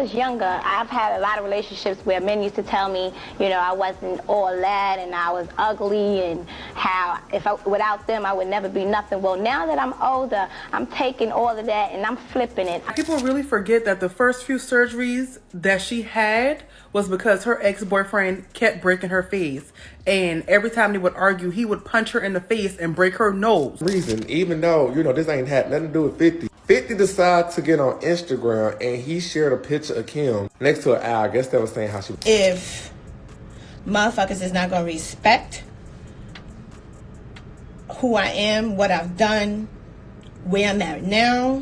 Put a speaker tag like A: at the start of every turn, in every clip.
A: was younger, I've had a lot of relationships where men used to tell me, you know, I wasn't all that and I was ugly and how without them I would never be nothing. Well, now that I'm older, I'm taking all of that and I'm flipping it.
B: People really forget that the first few surgeries that she had was because her ex-boyfriend kept breaking her face. And every time they would argue, he would punch her in the face and break her nose.
C: Reason, even though, you know, this ain't had nothing to do with 50. 50 decided to get on Instagram and he shared a picture of Kim next to an eye. I guess that was saying how she...
D: If motherfuckers is not going to respect who I am, what I've done, where I'm at now,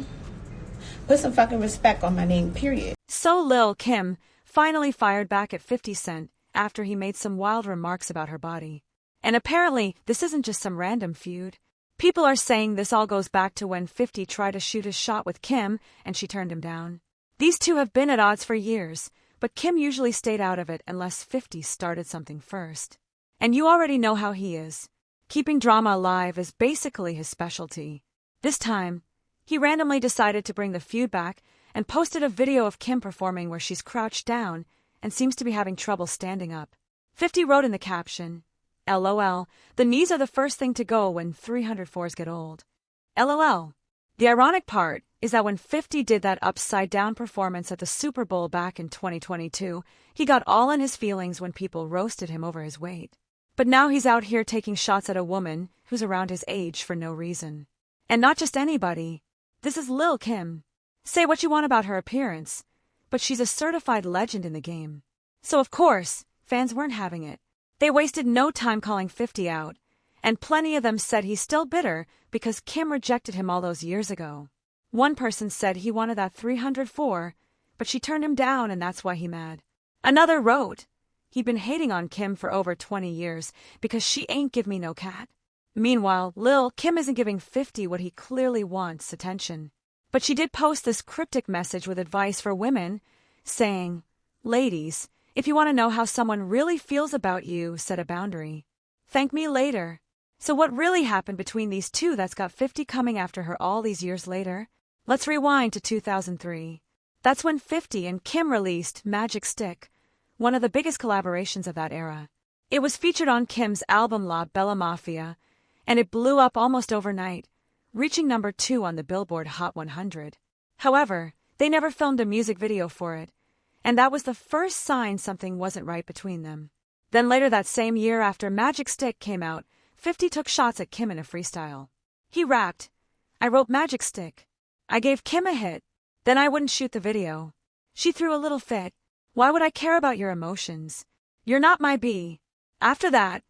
D: put some fucking respect on my name, period.
E: So Lil Kim finally fired back at 50 Cent after he made some wild remarks about her body. And apparently, this isn't just some random feud. People are saying this all goes back to when 50 tried to shoot his shot with Kim and she turned him down. These two have been at odds for years, but Kim usually stayed out of it unless 50 started something first. And you already know how he is. Keeping drama alive is basically his specialty. This time, he randomly decided to bring the feud back and posted a video of Kim performing where she's crouched down and seems to be having trouble standing up. 50 wrote in the caption, LOL, the knees are the first thing to go when 304s get old. LOL. The ironic part is that when 50 did that upside-down performance at the Super Bowl back in 2022, he got all in his feelings when people roasted him over his weight. But now he's out here taking shots at a woman who's around his age for no reason. And not just anybody. This is Lil Kim. Say what you want about her appearance, but she's a certified legend in the game. So of course, fans weren't having it. They wasted no time calling 50 out, and plenty of them said he's still bitter because Kim rejected him all those years ago. One person said he wanted that 304, but she turned him down and that's why he's mad. Another wrote, he'd been hating on Kim for over 20 years because she ain't give me no cat. Meanwhile, Lil Kim isn't giving 50 what he clearly wants, attention. But she did post this cryptic message with advice for women, saying, ladies, if you want to know how someone really feels about you, set a boundary. Thank me later. So what really happened between these two that's got 50 coming after her all these years later? Let's rewind to 2003. That's when 50 and Kim released Magic Stick, one of the biggest collaborations of that era. It was featured on Kim's album La Bella Mafia, and it blew up almost overnight, reaching number 2 on the Billboard Hot 100. However, they never filmed a music video for it, and that was the first sign something wasn't right between them. Then later that same year after Magic Stick came out, 50 took shots at Kim in a freestyle. He rapped, I wrote Magic Stick. I gave Kim a hit. Then I wouldn't shoot the video. She threw a little fit. Why would I care about your emotions? You're not my bee. After that,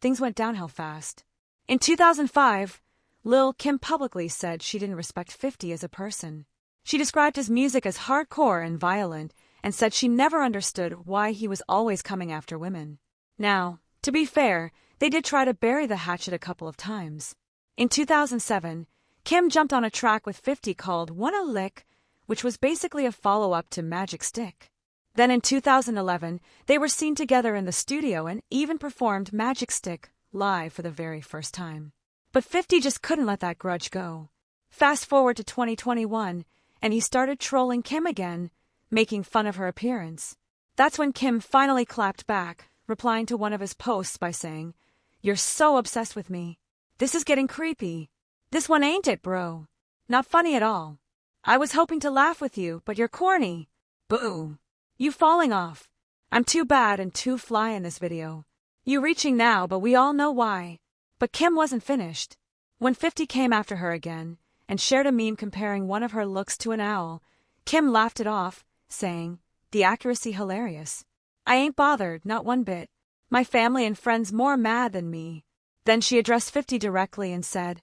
E: things went downhill fast. In 2005, Lil Kim publicly said she didn't respect 50 as a person. She described his music as hardcore and violent and said she never understood why he was always coming after women. Now, to be fair, they did try to bury the hatchet a couple of times. In 2007, Kim jumped on a track with 50 called Wanna Lick, which was basically a follow-up to Magic Stick. Then in 2011, they were seen together in the studio and even performed Magic Stick live for the very first time. But 50 just couldn't let that grudge go. Fast forward to 2021, and he started trolling Kim again, making fun of her appearance. That's when Kim finally clapped back, replying to one of his posts by saying, You're so obsessed with me. This is getting creepy. This one ain't it, bro. Not funny at all. I was hoping to laugh with you, but you're corny. Boo. You falling off. I'm too bad and too fly in this video. You reaching now, but we all know why. But Kim wasn't finished. When 50 came after her again and shared a meme comparing one of her looks to an owl, Kim laughed it off, saying, The accuracy hilarious. I ain't bothered, not one bit. My family and friends more mad than me. Then she addressed 50 directly and said,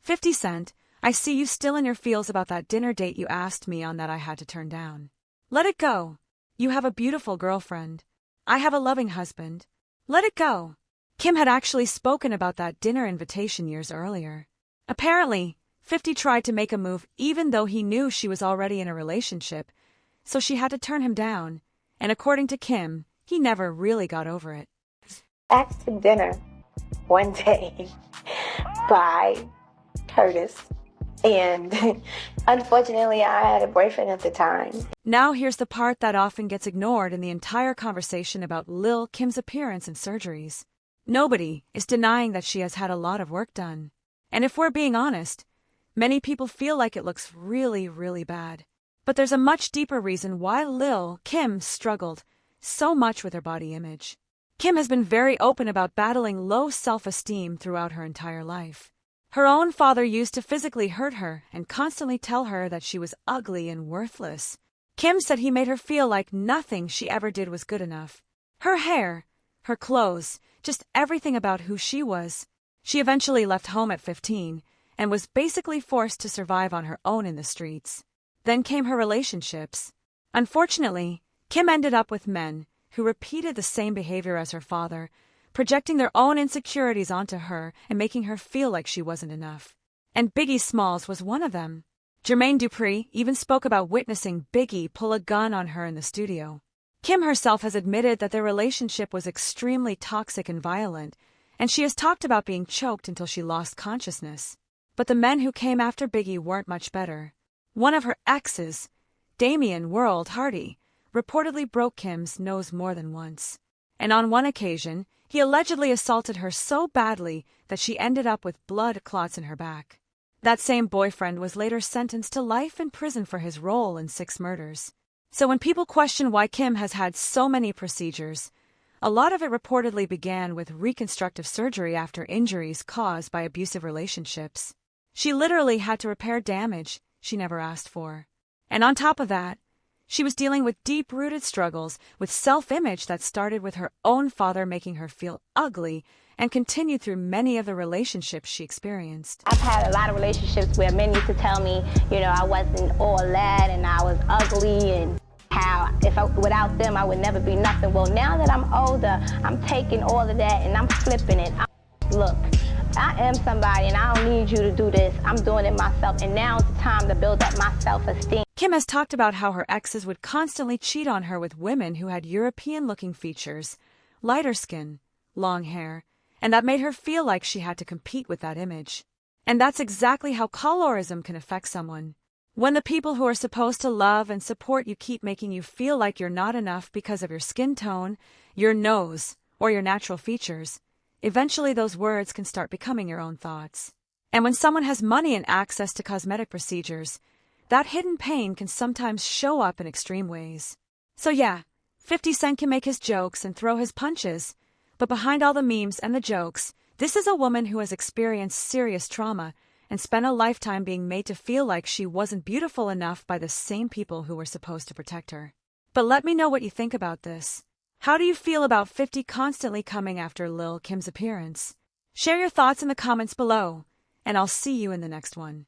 E: 50 Cent, I see you still in your feels about that dinner date you asked me on that I had to turn down. Let it go. You have a beautiful girlfriend. I have a loving husband. Let it go. Kim had actually spoken about that dinner invitation years earlier. Apparently, 50 tried to make a move even though he knew she was already in a relationship, so she had to turn him down, and according to Kim, he never really got over it.
A: Asked for dinner one day by Curtis,
F: And unfortunately, I had a boyfriend at the time.
E: Now here's the part that often gets ignored in the entire conversation about Lil Kim's appearance and surgeries. Nobody is denying that she has had a lot of work done. And if we're being honest, many people feel like it looks really, really bad. But there's a much deeper reason why Lil Kim struggled so much with her body image. Kim has been very open about battling low self-esteem throughout her entire life. Her own father used to physically hurt her and constantly tell her that she was ugly and worthless. Kim said he made her feel like nothing she ever did was good enough. Her hair, her clothes, just everything about who she was. She eventually left home at 15 and was basically forced to survive on her own in the streets. Then came her relationships. Unfortunately, Kim ended up with men who repeated the same behavior as her father, projecting their own insecurities onto her and making her feel like she wasn't enough. And Biggie Smalls was one of them. Jermaine Dupri even spoke about witnessing Biggie pull a gun on her in the studio. Kim herself has admitted that their relationship was extremely toxic and violent, and she has talked about being choked until she lost consciousness. But the men who came after Biggie weren't much better. One of her exes, Damian World Hardy, reportedly broke Kim's nose more than once. And on one occasion, he allegedly assaulted her so badly that she ended up with blood clots in her back. That same boyfriend was later sentenced to life in prison for his role in 6 murders. So when people question why Kim has had so many procedures, a lot of it reportedly began with reconstructive surgery after injuries caused by abusive relationships. She literally had to repair damage she never asked for. And on top of that, she was dealing with deep-rooted struggles with self-image that started with her own father making her feel ugly and continued through many of the relationships she experienced.
A: I've had a lot of relationships where men used to tell me, I wasn't all that and I was ugly and how without them I would never be nothing. Well, now that I'm older, I'm taking all of that and I'm flipping it. Look, I am somebody and I don't need you to do this. I'm doing it myself, and now's the time to build up my self-esteem.
E: Kim has talked about how her exes would constantly cheat on her with women who had European-looking features, lighter skin, long hair, and that made her feel like she had to compete with that image. And that's exactly how colorism can affect someone. When the people who are supposed to love and support you keep making you feel like you're not enough because of your skin tone, your nose, or your natural features, eventually those words can start becoming your own thoughts. And when someone has money and access to cosmetic procedures, that hidden pain can sometimes show up in extreme ways. So yeah, 50 Cent can make his jokes and throw his punches, but behind all the memes and the jokes, this is a woman who has experienced serious trauma and spent a lifetime being made to feel like she wasn't beautiful enough by the same people who were supposed to protect her. But let me know what you think about this. How do you feel about 50 constantly coming after Lil Kim's appearance? Share your thoughts in the comments below, and I'll see you in the next one.